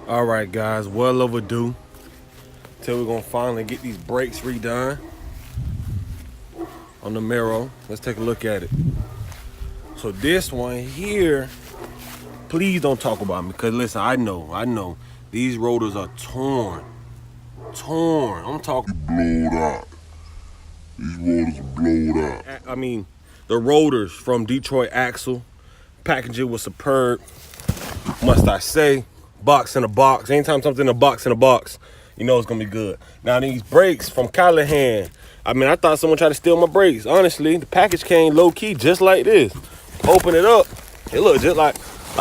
All right, guys, well overdue. Till we're gonna finally get these brakes redone on the Camaro. Let's take a look at it. So this one here, please don't talk about me, because listen, I know these rotors are torn. I'm talking Blowed out. These rotors are blowed out. I mean, the rotors from Detroit Axle. Packaging was superb, must I say. Box in a box. Anytime something in a box, you know it's gonna be good. Now these brakes from Callahan. I mean, I thought someone tried to steal my brakes. Honestly, the package came low key, just like this. Open it up, it looked just like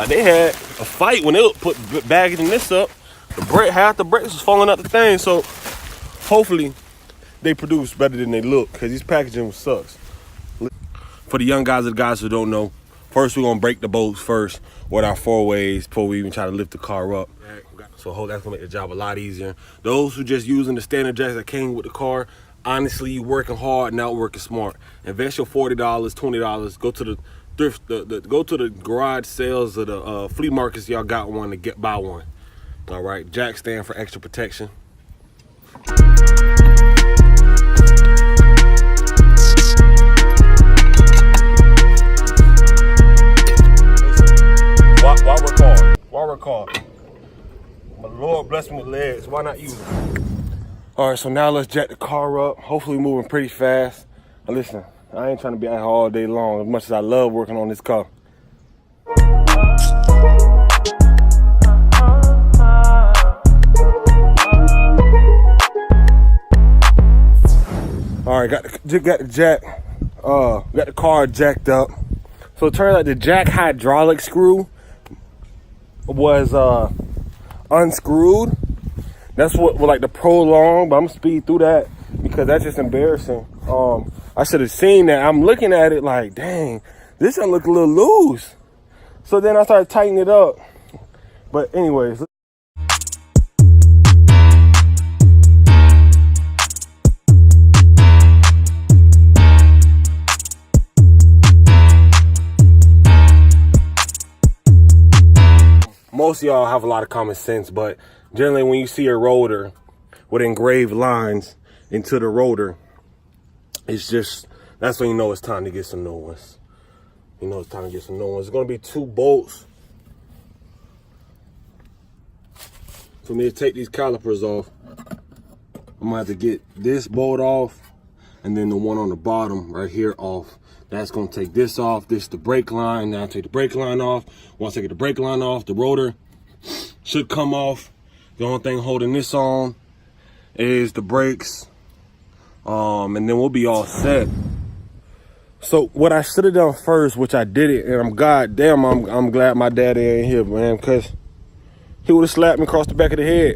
they had a fight when they put bagging this up. Half the brakes was falling out the thing. So hopefully they produce better than they look, because these packaging sucks. For the young guys and the guys who don't know, first we're gonna break the bolts first with our 4-ways before we even try to lift the car up. So that's gonna make the job a lot easier. Those who just using the standard jacks that came with the car, honestly, you working hard, not working smart. Invest your $40, $20. Go to the thrift, go to the garage sales of the flea markets. Y'all got one to buy one. All right, jack stand for extra protection. Why work hard? My Lord bless me with legs. Why not use them? All right, so now let's jack the car up. Hopefully moving pretty fast. Now listen, I ain't trying to be out here all day long, as much as I love working on this car. All right, got the car jacked up. So it turns out the jack hydraulic screw was unscrewed. That's what like the prolong, but I'm gonna speed through that because that's just embarrassing. I should have seen that. I'm looking at it like, dang, this one look a little loose. So then I started tightening it up. But anyways. Most of y'all have a lot of common sense, but generally when you see a rotor with engraved lines into the rotor, it's just, that's when you know it's time to get some new ones. You know it's time to get some new ones. It's gonna be 2 bolts for me to take these calipers off. I'm gonna have to get this bolt off and then the one on the bottom right here off. That's gonna take this off. This is the brake line. Now I take the brake line off. Once I get the brake line off, the rotor should come off. The only thing holding this on is the brakes. And then we'll be all set. So what I should have done first, which I did it, and I'm glad my daddy ain't here, man, because he would have slapped me across the back of the head.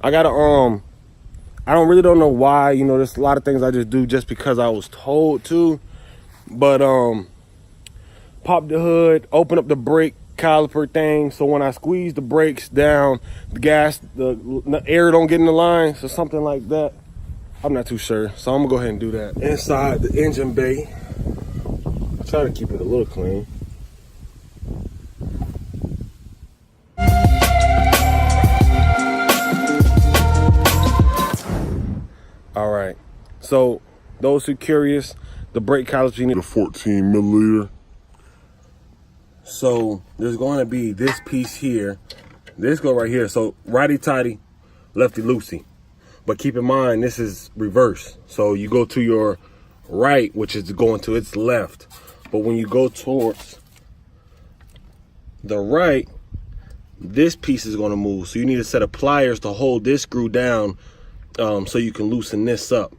I gotta I don't know why, you know, there's a lot of things I just do just because I was told to. But pop the hood, open up the brake caliper thing, so when I squeeze the brakes down, the gas, the air don't get in the lines or something like that. I'm not too sure, so I'm gonna go ahead and do that. Inside the engine bay, I try to keep it a little clean. All right, so those who curious, the brake caliper, you need a 14 milliliter. So there's going to be this piece here, this go right here. So righty tighty, lefty loosey. But keep in mind, this is reverse. So you go to your right, which is going to its left. But when you go towards the right, this piece is going to move. So you need a set of pliers to hold this screw down so you can loosen this up.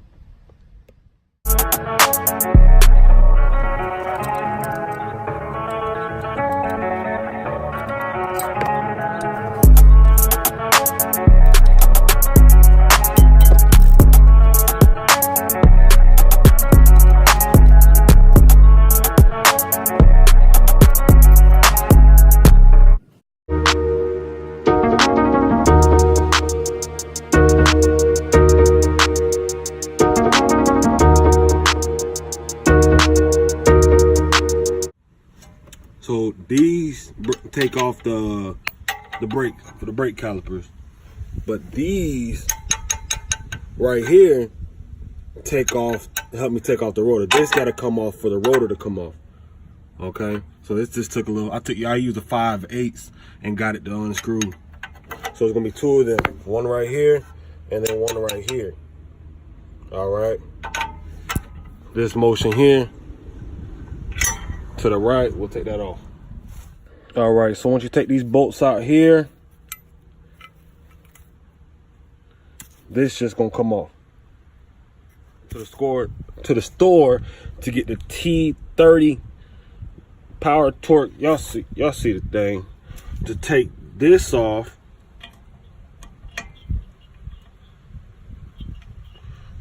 So these take off the the brake calipers. But these right here help me take off the rotor. This got to come off for the rotor to come off. Okay, so this just took a little. I used a 5/8 and got it to unscrew. So it's gonna be two of them, one right here and then one right here. All right, this motion here to the right, we'll take that off. All right, so once you take these bolts out here, this just gonna come off. To the store to get the T30 power torque. Y'all see the thing. To take this off,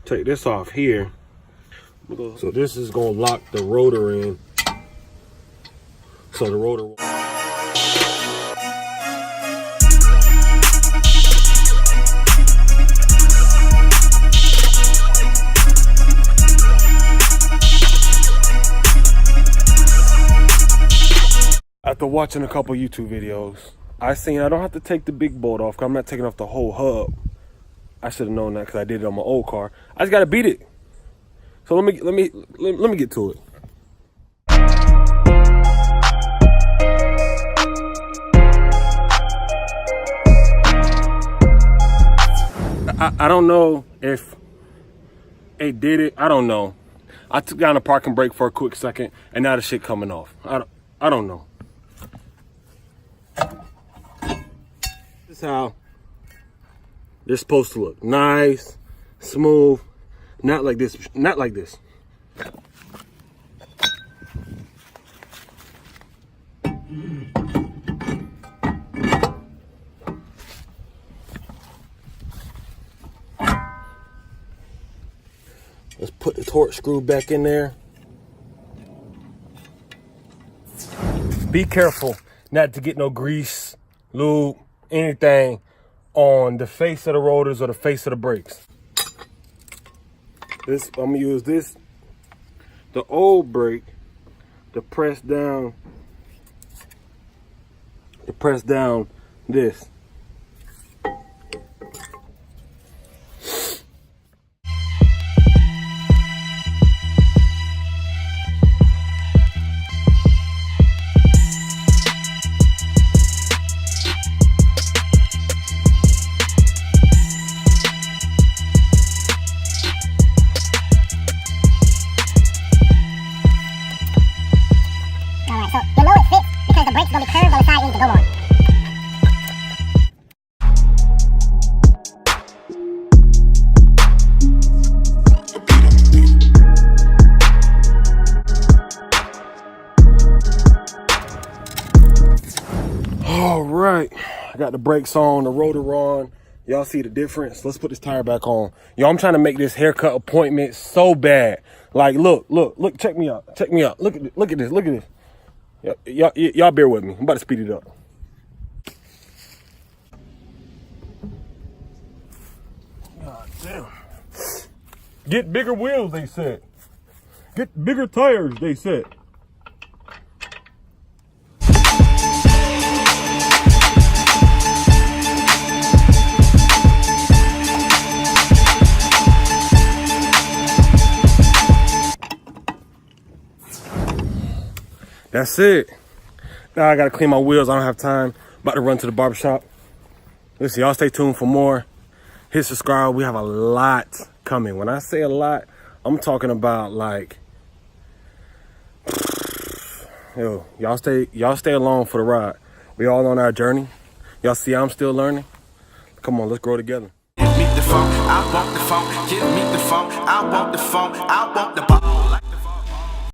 take this off here. So this is gonna lock the rotor in. So the rotor. After watching a couple YouTube videos, I seen I don't have to take the big bolt off, because I'm not taking off the whole hub. I should have known that because I did it on my old car. I just gotta beat it. So let me get to it. I don't know if it did it. I don't know. I took down the parking brake for a quick second, and now the shit coming off. I don't know. This is how they're supposed to look. Nice, smooth, not like this, not like this. Let's put the torque screw back in there. Be careful not to get no grease, lube, anything on the face of the rotors or the face of the brakes. I'm gonna use this, the old brake, to press down this. All right, I got the brakes on, the rotor on. Y'all see the difference? Let's put this tire back on. Yo, I'm trying to make this haircut appointment so bad. Like, look, check me out. Look at this. Y'all bear with me. I'm about to speed it up. God damn. Get bigger wheels, they said. Get bigger tires, they said. That's it. Now I gotta clean my wheels. I don't have time. About to run to the barbershop. Listen, y'all stay tuned for more. Hit subscribe. We have a lot coming. When I say a lot, I'm talking about like, yo, y'all stay along for the ride. We all on our journey. Y'all see I'm still learning. Come on, let's grow together. Meet the phone, I want the phone. Give me the phone, I want the phone. I want the